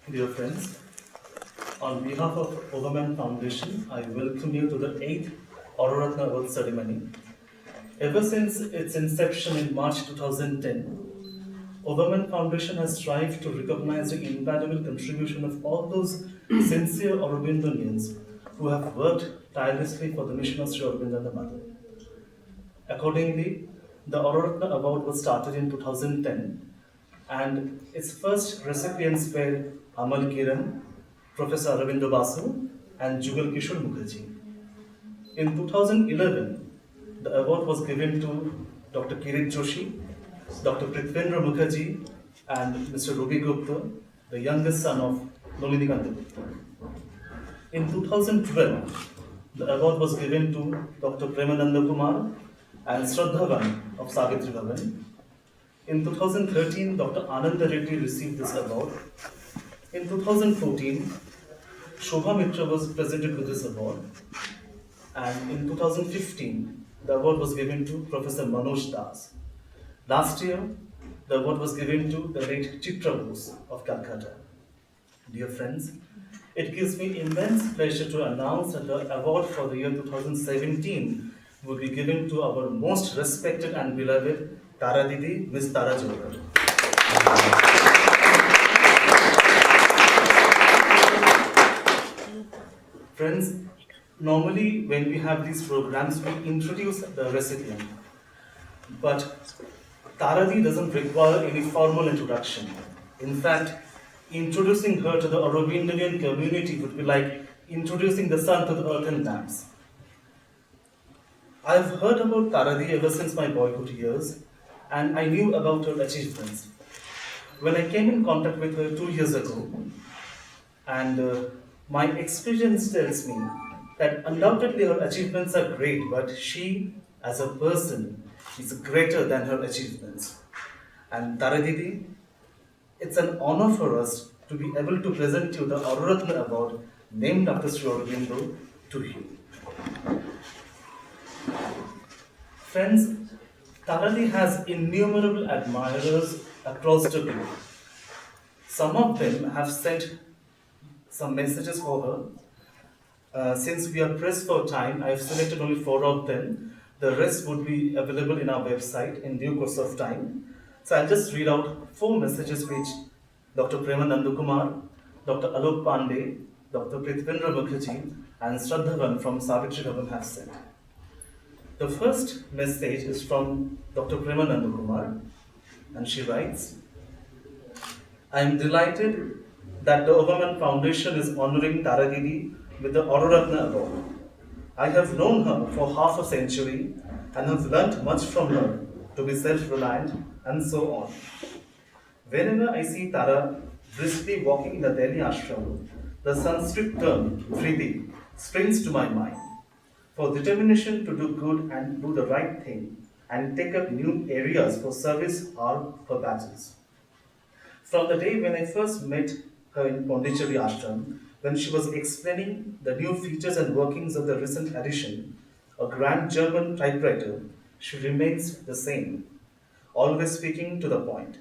Dear friends, on behalf of Overman Foundation, I welcome you to the 8th Auro Ratna Award ceremony. Ever since its inception in March 2010, Overman Foundation has strived to recognize the invaluable contribution of all those sincere Aurobindonians who have worked tirelessly for the mission of Sri Aurobindo and the Mother. Accordingly, the Auro Ratna Award was started in 2010 and its first recipients were Amal Kiran, Professor Aurobindo Basu, and Jugal Kishore Mukherjee. In 2011, the award was given to Dr. Kirit Joshi, Dr. Prithvendra Mukherjee, and Mr. Ruby Gupta, the youngest son of Nolini Kanta Gupta. In 2012, the award was given to Dr. Premananda Kumar and Shraddhavan of Savitri Bhavan. In 2013, Dr. Ananda Reddy received this award. In 2014, Shobha Mitra was presented with this award. And in 2015, the award was given to Professor Manoj Das. Last year, the award was given to the late Chitra Bose of Calcutta. Dear friends, it gives me immense pleasure to announce that the award for the year 2017 will be given to our most respected and beloved Tara Didi, Ms. Tara Jauhar. Friends, normally when we have these programs, we introduce the recipient. But Taradi doesn't require any formal introduction. In fact, introducing her to the Aurobindian community would be like introducing the sun to the earthen lamps. I've heard about Taradi ever since my boyhood years, and I knew about her achievements. When I came in contact with her 2 years ago, and my experience tells me that undoubtedly her achievements are great, but she, as a person, is greater than her achievements. And Tara Didi, it's an honor for us to be able to present you the Auro Ratna Award named after Sri Aurobindo to you. Friends, Taradi has innumerable admirers across the globe. Some of them have sent some messages for her. Since we are pressed for time, I have selected only 4 of them. The rest would be available in our website in due course of time. So I'll just read out 4 messages which Dr. Premananda Kumar, Dr. Alok Pandey, Dr. Prithvendra Mukherjee, and Shraddhavan from Savitri Bhavan have sent. The first message is from Dr. Premananda Kumar, and she writes, I am delighted that the Overman Foundation is honoring Tara Didi with the Auro Ratna Award. I have known her for half a century and have learnt much from her to be self-reliant and so on. Whenever I see Tara briskly walking in the Delhi Ashram, the Sanskrit term Vridi springs to my mind. For determination to do good and do the right thing and take up new areas for service are her badges. From the day when I first met her in Pondicherry Ashram, when she was explaining the new features and workings of the recent addition, a grand German typewriter, she remains the same, always speaking to the point.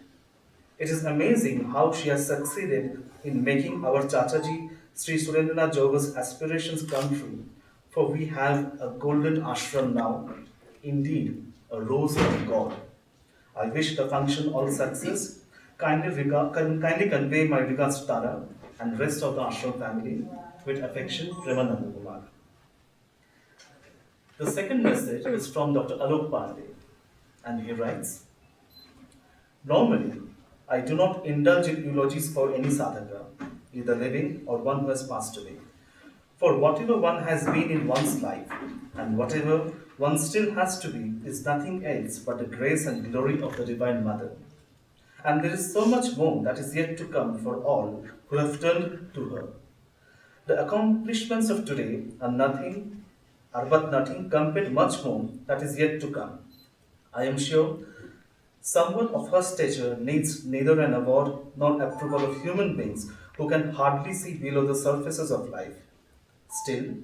It is amazing how she has succeeded in making our Chachaji Sri Surendranath Jauhar's aspirations come true, for we have a golden ashram now, indeed a rose of God. I wish the function all success. Kindly convey my regards to Tara and rest of the ashram family with affection, Premananda Kumar. The second message is from Dr. Alok Pandey, and he writes, normally, I do not indulge in eulogies for any sadhaka, either living or one who has passed away. For whatever one has been in one's life, and whatever one still has to be, is nothing else but the grace and glory of the Divine Mother. And there is so much more that is yet to come for all who have turned to her. The accomplishments of today are but nothing compared much more that is yet to come. I am sure someone of her stature needs neither an award nor approval of human beings who can hardly see below the surfaces of life. Still,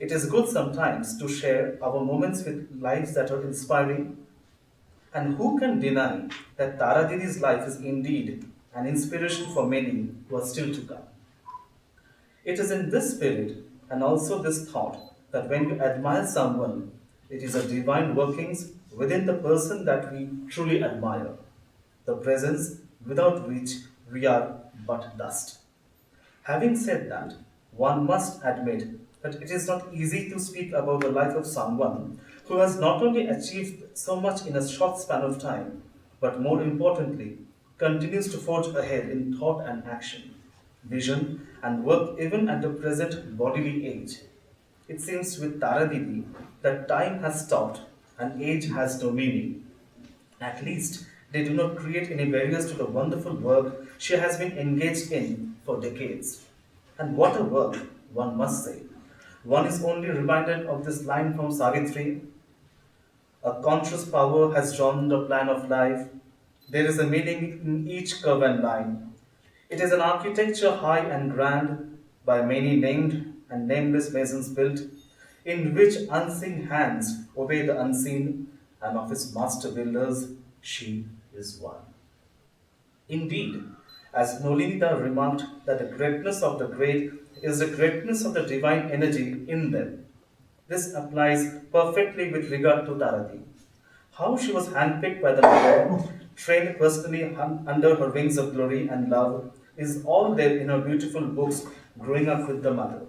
it is good sometimes to share our moments with lives that are inspiring. And who can deny that Tara Didi's life is indeed an inspiration for many who are still to come. It is in this spirit and also this thought that when you admire someone, it is a divine workings within the person that we truly admire, the presence without which we are but dust. Having said that, one must admit that it is not easy to speak about the life of someone who has not only achieved so much in a short span of time, but more importantly, continues to forge ahead in thought and action, vision and work even at the present bodily age. It seems with Tara Devi that time has stopped and age has no meaning. At least they do not create any barriers to the wonderful work she has been engaged in for decades. And what a work, one must say. One is only reminded of this line from Savitri: a conscious power has drawn the plan of life. There is a meaning in each curve and line. It is an architecture high and grand, by many named and nameless masons built, in which unseen hands obey the unseen, and of its master builders she is one. Indeed, as Nolinida remarked, that the greatness of the great is the greatness of the divine energy in them. This applies perfectly with regard to Tarati. How she was handpicked by the Mother, trained personally under her wings of glory and love, is all there in her beautiful books, Growing Up with the Mother.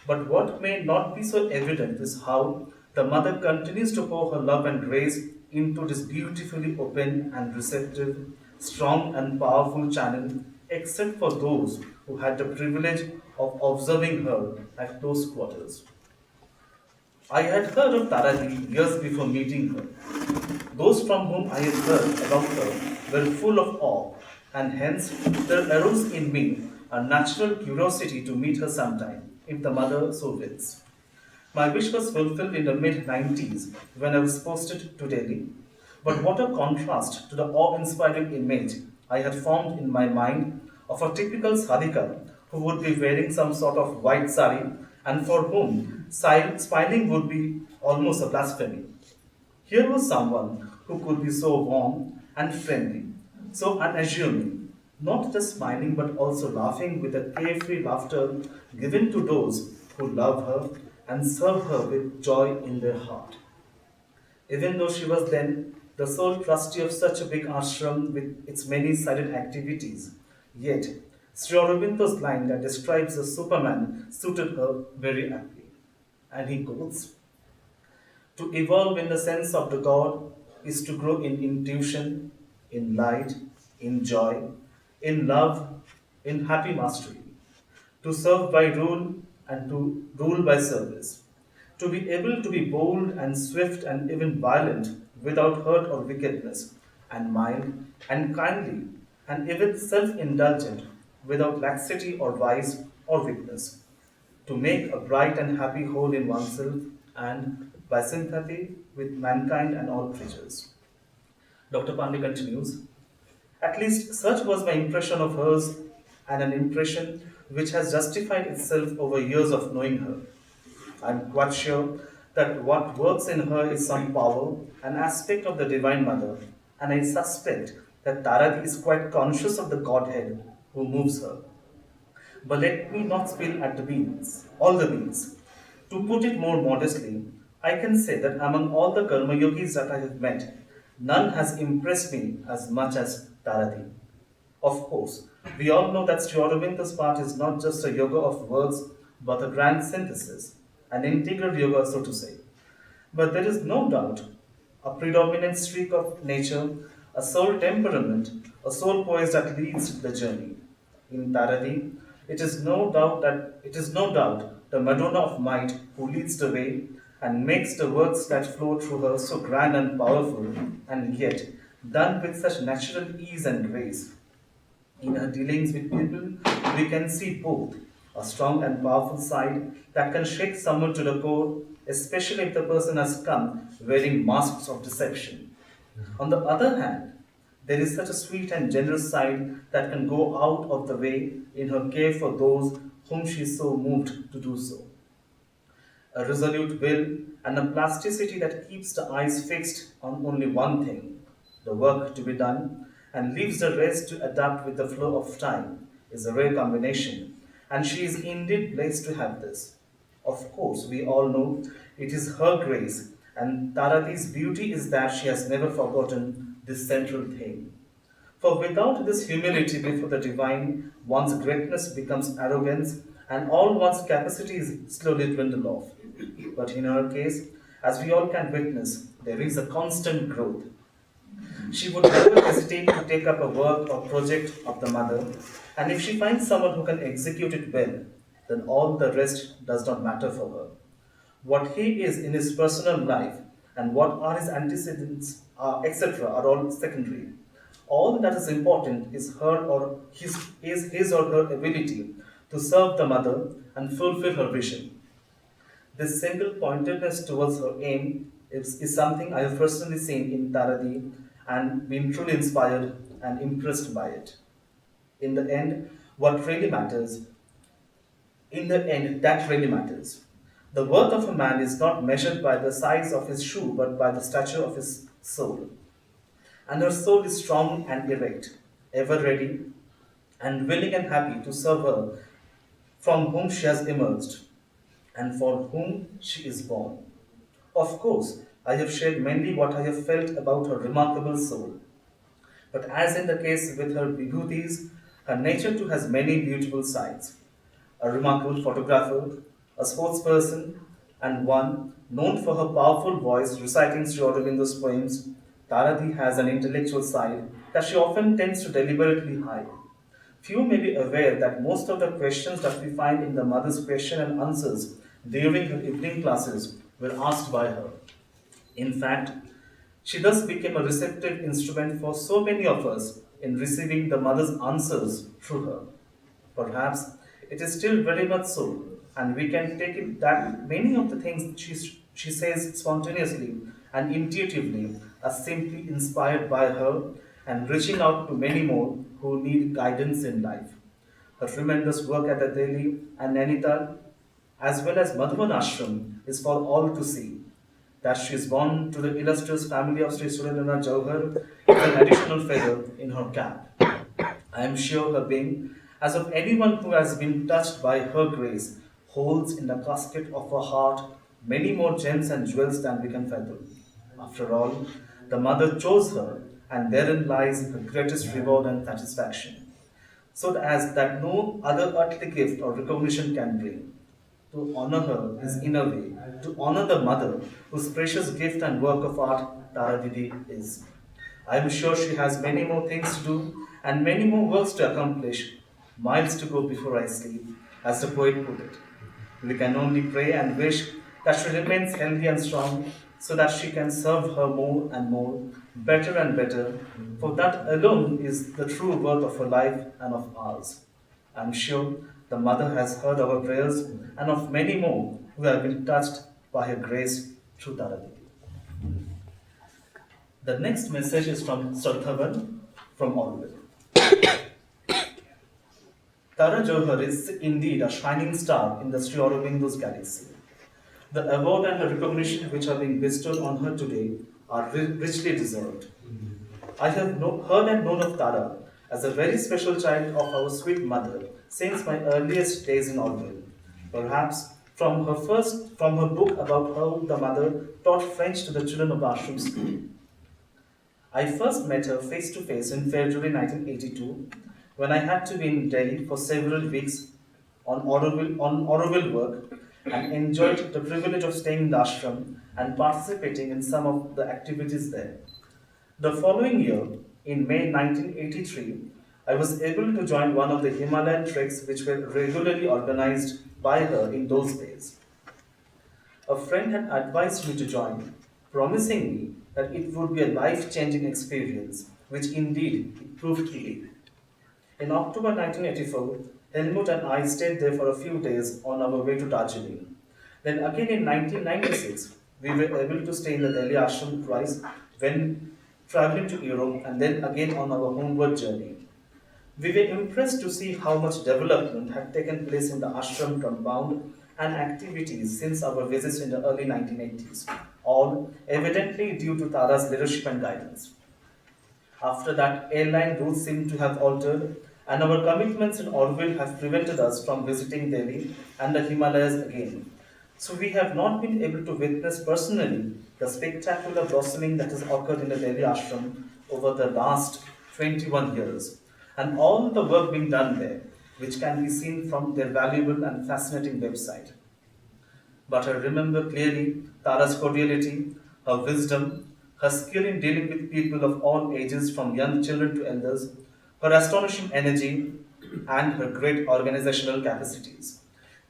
But what may not be so evident is how the Mother continues to pour her love and grace into this beautifully open and receptive, strong and powerful channel, except for those who had the privilege of observing her at close quarters. I had heard of Taraji years before meeting her. Those from whom I had heard about her were full of awe, and hence there arose in me a natural curiosity to meet her sometime, if the mother so wills. My wish was fulfilled in the mid 90s when I was posted to Delhi. But what a contrast to the awe inspiring image I had formed in my mind of a typical sadhika who would be wearing some sort of white sari and for whom smiling would be almost a blasphemy. Here was someone who could be so warm and friendly, so unassuming, not just smiling but also laughing with a carefree laughter given to those who love her and serve her with joy in their heart. Even though she was then the sole trustee of such a big ashram with its many sided activities, yet Sri Aurobindo's line that describes the Superman suited her very aptly. And he quotes, to evolve in the sense of the God is to grow in intuition, in light, in joy, in love, in happy mastery. To serve by rule and to rule by service. To be able to be bold and swift and even violent without hurt or wickedness, and mild and kindly and even self indulgent without laxity or vice or weakness to make a bright and happy whole in oneself and by sympathy with mankind and all creatures. Dr. Pandey continues, at least such was my impression of hers, and an impression which has justified itself over years of knowing her. I am quite sure that what works in her is some power, an aspect of the Divine Mother, and I suspect that Taradi is quite conscious of the Godhead who moves her. But let me not spill at the beans, all the beans. To put it more modestly, I can say that among all the karma yogis that I have met, none has impressed me as much as Taradi. Of course, we all know that Sri Aurobindo's path is not just a yoga of words, but a grand synthesis, an integral yoga, so to say. But there is no doubt a predominant streak of nature, a soul temperament, a soul poise that leads the journey. In Taradi, it is no doubt the Madonna of might who leads the way and makes the words that flow through her so grand and powerful, and yet done with such natural ease and grace. In her dealings with people, we can see both a strong and powerful side that can shake someone to the core, especially if the person has come wearing masks of deception. On the other hand, there is such a sweet and generous side that can go out of the way in her care for those whom she is so moved to do so. A resolute will and a plasticity that keeps the eyes fixed on only one thing, the work to be done, and leaves the rest to adapt with the flow of time is a rare combination, and she is indeed blessed to have this. Of course, we all know it is her grace, and Tarati's beauty is that she has never forgotten this central theme. For without this humility before the divine, one's greatness becomes arrogance, and all one's capacities slowly dwindle off. But in her case, as we all can witness, there is a constant growth. She would never hesitate to take up a work or project of the mother, and if she finds someone who can execute it well, then all the rest does not matter for her. What he is in his personal life and what are his antecedents, etc., are all secondary. All that is important is his or her ability to serve the mother and fulfill her vision. This single pointedness towards her aim is something I have personally seen in Taradi and been truly inspired and impressed by it. In the end, what really matters, in the end, that really matters. The worth of a man is not measured by the size of his shoe, but by the stature of his soul. And her soul is strong and erect, ever ready and willing and happy to serve her from whom she has emerged and for whom she is born. Of course, I have shared mainly what I have felt about her remarkable soul. But as in the case with her vibhutis, her nature too has many beautiful sides. A remarkable photographer, a sportsperson, and one known for her powerful voice reciting Sri Aurobindo's poems, Tarathi has an intellectual side that she often tends to deliberately hide. Few may be aware that most of the questions that we find in the mother's question and answers during her evening classes were asked by her. In fact, she thus became a receptive instrument for so many of us in receiving the mother's answers through her. Perhaps it is still very much so, and we can take it that many of the things she says spontaneously and intuitively are simply inspired by her and reaching out to many more who need guidance in life. Her tremendous work at the Delhi and Nainital, as well as Madhuban Ashram, is for all to see. That she is born to the illustrious family of Sri Tara Jauhar is an additional feather in her cap. I am sure her being, as of anyone who has been touched by her grace, holds in the casket of her heart many more gems and jewels than we can fathom. After all, the mother chose her, and therein lies her greatest reward and satisfaction, so as that no other earthly gift or recognition can bring. To honor her is, in a way, to honor the mother whose precious gift and work of art Tara Didi is. I am sure she has many more things to do and many more works to accomplish, miles to go before I sleep, as the poet put it. We can only pray and wish that she remains healthy and strong so that she can serve her more and more, better and better, for that alone is the true worth of her life and of ours. I am sure the Mother has heard our prayers and of many more who have been touched by her grace through Taradi. The next message is from Sarthavan from Aurobindo. Tara Jauhar is indeed a shining star in the Sri Aurobindo's galaxy. The award and the recognition which are being bestowed on her today are richly deserved. I have heard and known of Tara as a very special child of our sweet mother since my earliest days in Orville. Perhaps from her book about how the mother taught French to the children of the Ashram school. I first met her face to face in February 1982 when I had to be in Delhi for several weeks on Aurobindo work and enjoyed the privilege of staying in the ashram and participating in some of the activities there. The following year, in May 1983, I was able to join one of the Himalayan treks which were regularly organized by her in those days. A friend had advised me to join, promising me that it would be a life changing experience, which indeed it proved to be. In October 1984, Helmut and I stayed there for a few days on our way to Darjeeling. Then again in 1996, we were able to stay in the Delhi ashram twice when traveling to Europe and then again on our homeward journey. We were impressed to see how much development had taken place in the ashram compound and activities since our visits in the early 1980s, all evidently due to Tara's leadership and guidance. After that, airline routes seem to have altered, and our commitments in Aurobindo have prevented us from visiting Delhi and the Himalayas again. So we have not been able to witness personally the spectacular blossoming that has occurred in the Delhi ashram over the last 21 years, and all the work being done there, which can be seen from their valuable and fascinating website. But I remember clearly Tara's cordiality, her wisdom, her skill in dealing with people of all ages from young children to elders, her astonishing energy, and her great organizational capacities.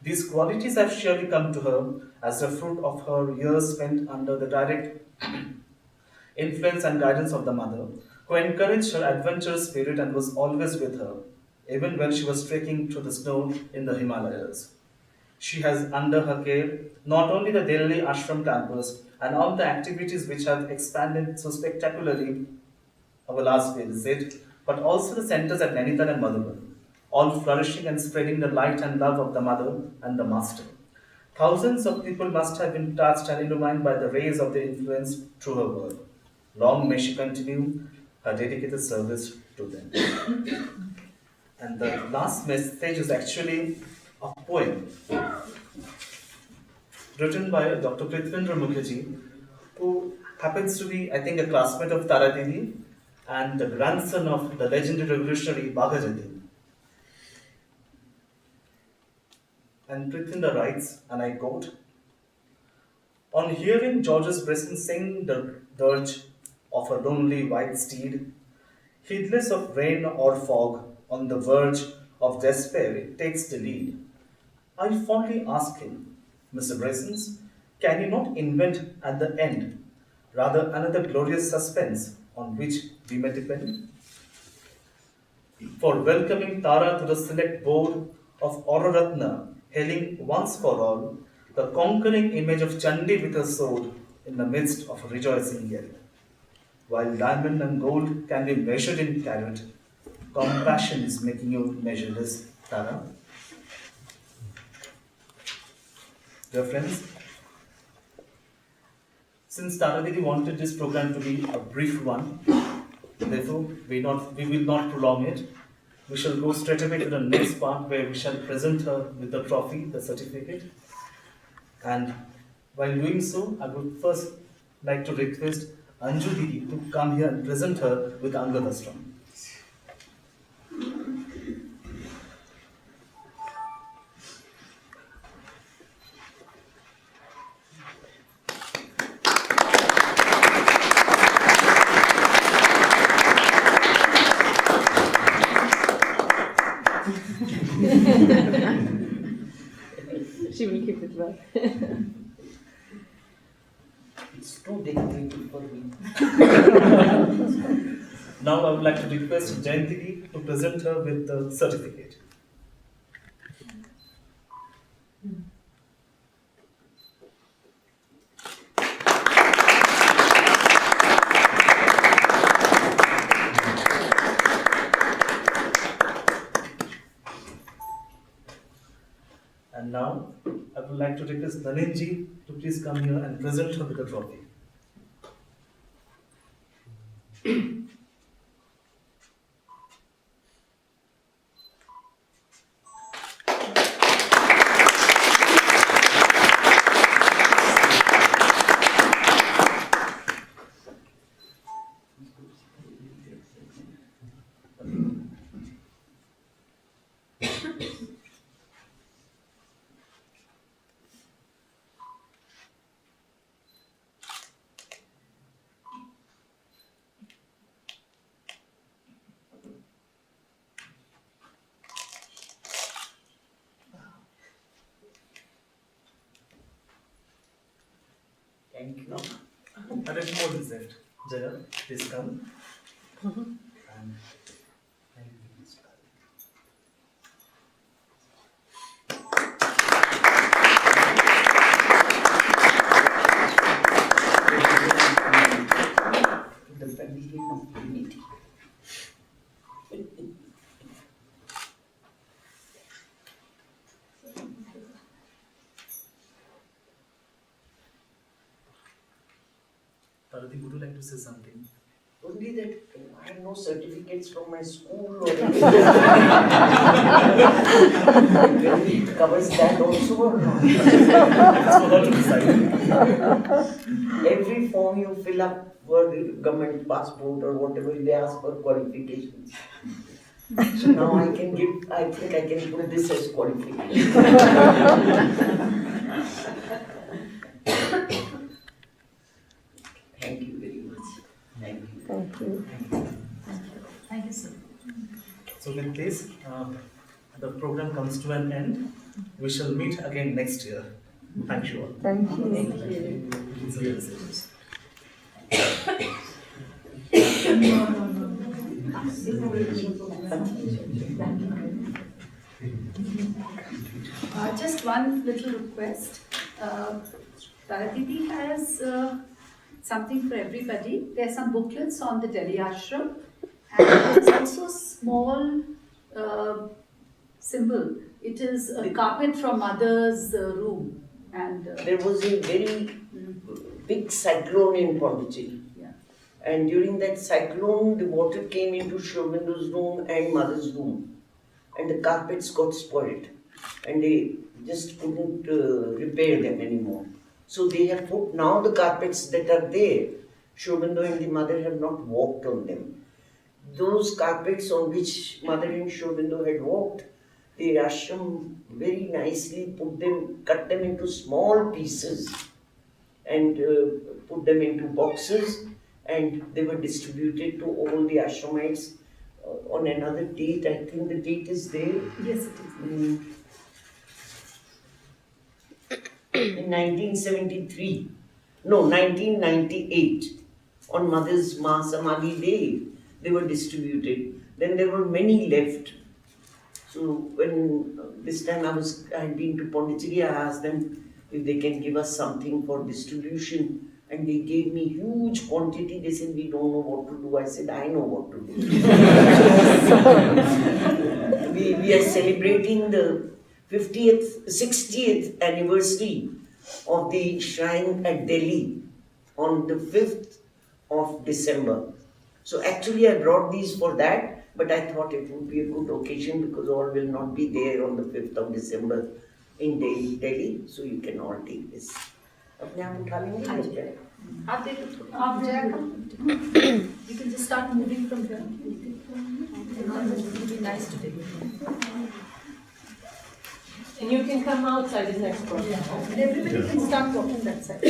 These qualities have surely come to her as the fruit of her years spent under the direct influence and guidance of the mother, who encouraged her adventurous spirit and was always with her, even when she was trekking through the snow in the Himalayas. She has under her care not only the Delhi Ashram campus and all the activities which have expanded so spectacularly our last visit, but also the centers at Nainital and Madhuban, all flourishing and spreading the light and love of the Mother and the Master. Thousands of people must have been touched and illumined by the rays of their influence through her work. Long may she continue her dedicated service to them. And the last message is actually a poem written by Dr. Prithvendra Mukherjee, who happens to be, I think, a classmate of Tara Didi and the grandson of the legendary revolutionary Bhagajatin. And Prithvendra writes, and I quote, on hearing George's Bresson sing the dirge of a lonely white steed, heedless of rain or fog, on the verge of despair, it takes the lead. I fondly ask him, Mr. Brassens, can you not invent at the end rather another glorious suspense on which we may depend? For welcoming Tara to the select board of Auro Ratna, hailing once for all the conquering image of Chandi with her sword in the midst of a rejoicing yell. While diamond and gold can be measured in carat, compassion is making you measureless, Tara. Dear friends, since Tara Didi wanted this program to be a brief one, therefore we will not prolong it. We shall go straight away to the next part where we shall present her with the trophy, the certificate. And while doing so, I would first like to request Anju Didi to come here and present her with Angad Ashram. She will keep it well. It's too difficult for me. Now I would like to request Jayanti Didi to present her with the certificate. And now I would like to request Naninji to please come here and present her with the trophy. Thank you. Now, a little more is it. Jaya, please come. And thank you. The family of unity. Parati, would you like to say something? Only that I have no certificates from my school or anything. Whether it covers that also or not. It's for her to decide. Every form you fill up for the government passport or whatever, they ask for qualifications. So now I think I can put this as qualification. Thank you very much. Thank you. Thank you. Thank you, sir. So with this, the program comes to an end. We shall meet again next year. Thank you all. Thank you. These are the messages. Just one little request. Tara Didi has something for everybody. There are some booklets on the Delhi Ashram, and there's also a small symbol. It is a carpet from mother's room, and There was a very big cyclone in Pondicherry. yeah. And during that cyclone, the water came into Aurobindo's room and mother's room. And the carpets got spoiled. And they just couldn't repair them anymore. So they have put now the carpets that are there. Aurobindo and the mother have not walked on them. Those carpets on which mother and Aurobindo had walked, the ashram very nicely cut them into small pieces and put them into boxes, and they were distributed to all the ashramites on another date. I think the date is there. Yes, it is. In 1973, no, 1998, on Mother's Samadhi Day, they were distributed. Then there were many left. So when this time I had been to Pondicherry, I asked them if they can give us something for distribution, and they gave me huge quantity. They said, we don't know what to do. I said, I know what to do. we are celebrating the 60th anniversary of the shrine at Delhi on the 5th of December. So actually I brought these for that, but I thought it would be a good occasion because all will not be there on the 5th of December in Delhi, so you can all take this. अपने आप उठा लेंगे या क्या? आप you can just start moving from here. It would be nice to take. And you can come outside the next one. And everybody can start walking that side.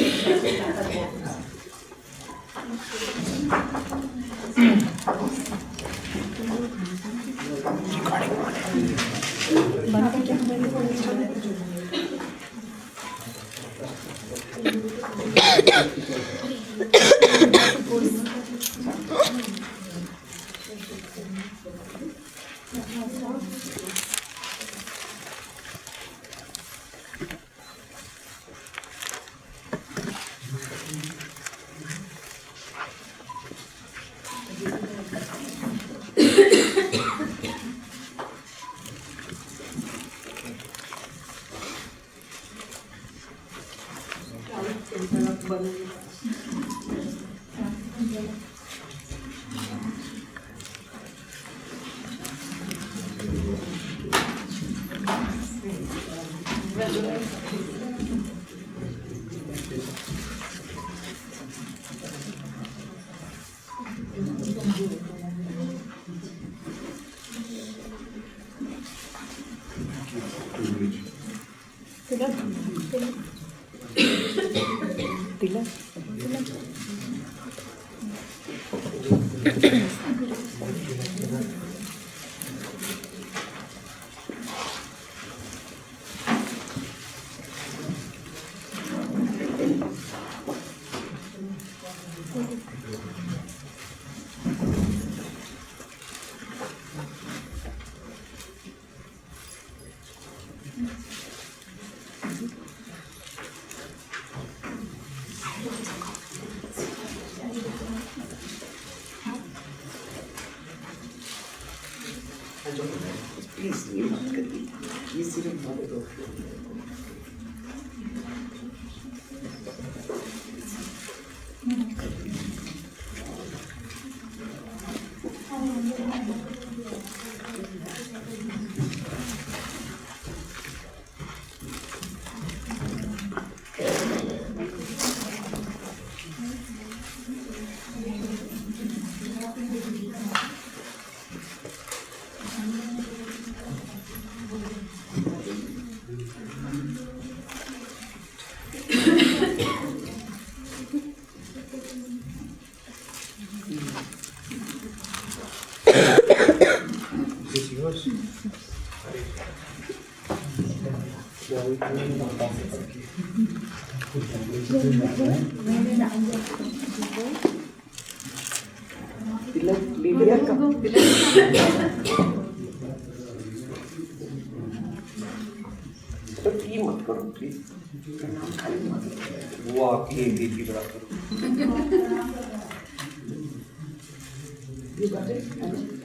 Please, ये मत करिए, ये सिर्फ बोल दो। तो टी मत करो प्लीज, खाली मत करो। वो आपकी एक दीदी बड़ा करो। You got it?